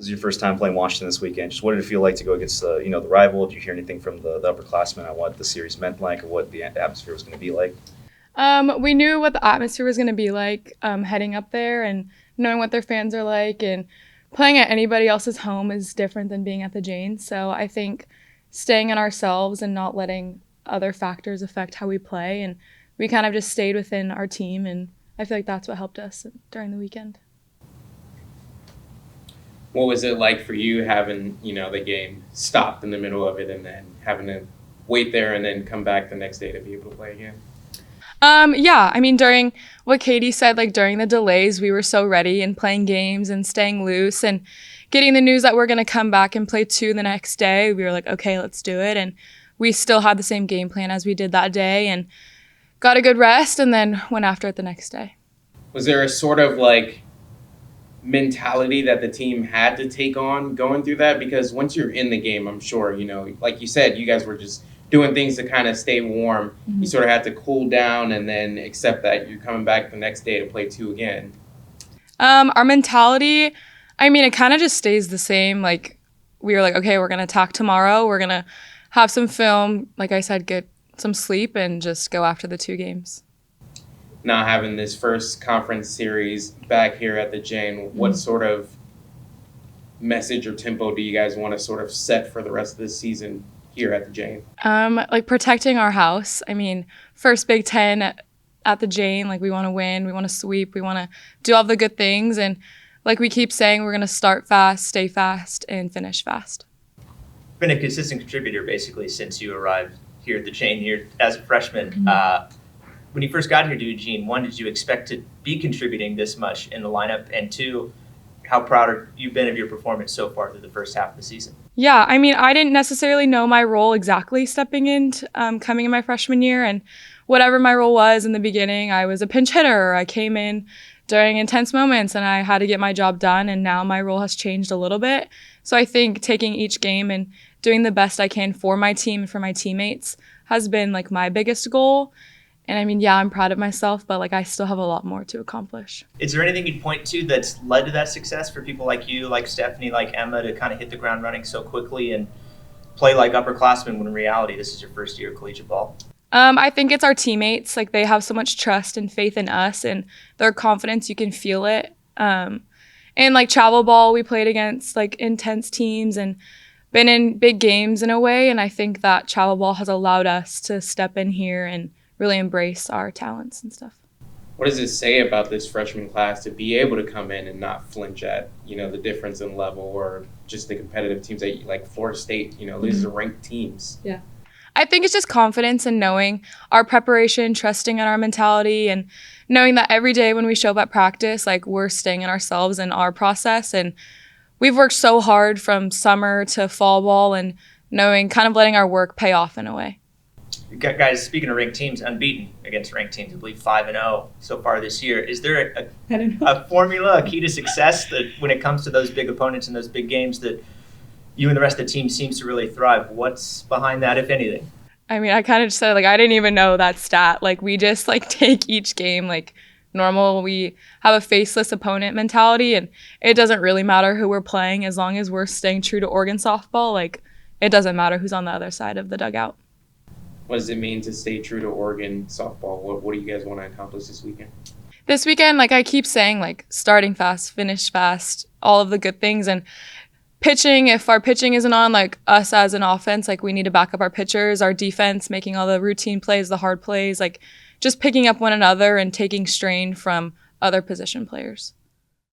This is your first time playing Washington this weekend. Just what did it feel like to go against the rival? Did you hear anything from the upperclassmen on what the series meant like, or what the atmosphere was going to be like? We knew what the atmosphere was going to be like heading up there, and knowing what their fans are like, and playing at anybody else's home is different than being at the Janes. So I think staying in ourselves and not letting other factors affect how we play, and we kind of just stayed within our team, and I feel like that's what helped us during the weekend. What was it like for you having, the game stopped in the middle of it and then having to wait there and then come back the next day to be able to play again? Yeah, I mean, during what Katie said, like during the delays, we were so ready and playing games and staying loose and getting the news that we're going to come back and play 2 the next day. We were like, okay, let's do it. And we still had the same game plan as we did that day and got a good rest and then went after it the next day. Was there a sort of like mentality that the team had to take on going through that? Because once you're in the game, I'm sure, like you said, you guys were just doing things to kind of stay warm. Mm-hmm. You sort of had to cool down and then accept that you're coming back the next day to play 2 again. Our mentality, I mean, it kind of just stays the same. Like, we were like, okay, we're going to attack tomorrow. We're going to have some film, like I said, get some sleep and just go after the 2 games. Now having this first conference series back here at the Jane, what sort of message or tempo do you guys want to sort of set for the rest of the season here at the Jane? Like protecting our house. I mean, first Big Ten at the Jane, like we want to win, we want to sweep, we want to do all the good things. And like we keep saying, we're going to start fast, stay fast, and finish fast. Been a consistent contributor basically since you arrived here at the Jane here as a freshman. Mm-hmm. When you first got here to Eugene, 1, did you expect to be contributing this much in the lineup? And 2, how proud have you been of your performance so far through the first half of the season? Yeah, I mean, I didn't necessarily know my role exactly stepping in, coming in my freshman year. And whatever my role was in the beginning, I was a pinch hitter. I came in during intense moments and I had to get my job done. And now my role has changed a little bit. So I think taking each game and doing the best I can for my team and for my teammates has been like my biggest goal. And I mean, yeah, I'm proud of myself, but like I still have a lot more to accomplish. Is there anything you'd point to that's led to that success for people like you, like Stephanie, like Emma, to kind of hit the ground running so quickly and play like upperclassmen when in reality this is your first year of collegiate ball? I think it's our teammates. Like they have so much trust and faith in us and their confidence, you can feel it. And like travel ball, we played against like intense teams and been in big games in a way. And I think that travel ball has allowed us to step in here and really embrace our talents and stuff. What does it say about this freshman class to be able to come in and not flinch at, the difference in level or just the competitive teams that like Florida State, these are ranked teams? Yeah. I think it's just confidence and knowing our preparation, trusting in our mentality, and knowing that every day when we show up at practice, like we're staying in ourselves and our process. And we've worked so hard from summer to fall ball and knowing, kind of letting our work pay off in a way. Guys, speaking of ranked teams, unbeaten against ranked teams, I believe 5-0 so far this year. Is there a formula, a key to success that when it comes to those big opponents and those big games that you and the rest of the team seems to really thrive? What's behind that, if anything? I mean, I kind of just said, like, I didn't even know that stat. Like, we just, like, take each game, like, normal. We have a faceless opponent mentality, and it doesn't really matter who we're playing as long as we're staying true to Oregon softball. Like, it doesn't matter who's on the other side of the dugout. What does it mean to stay true to Oregon softball? What do you guys want to accomplish this weekend? This weekend, like I keep saying, like starting fast, finish fast, all of the good things. And pitching, if our pitching isn't on, like us as an offense, like we need to back up our pitchers, our defense, making all the routine plays, the hard plays, like just picking up one another and taking strain from other position players.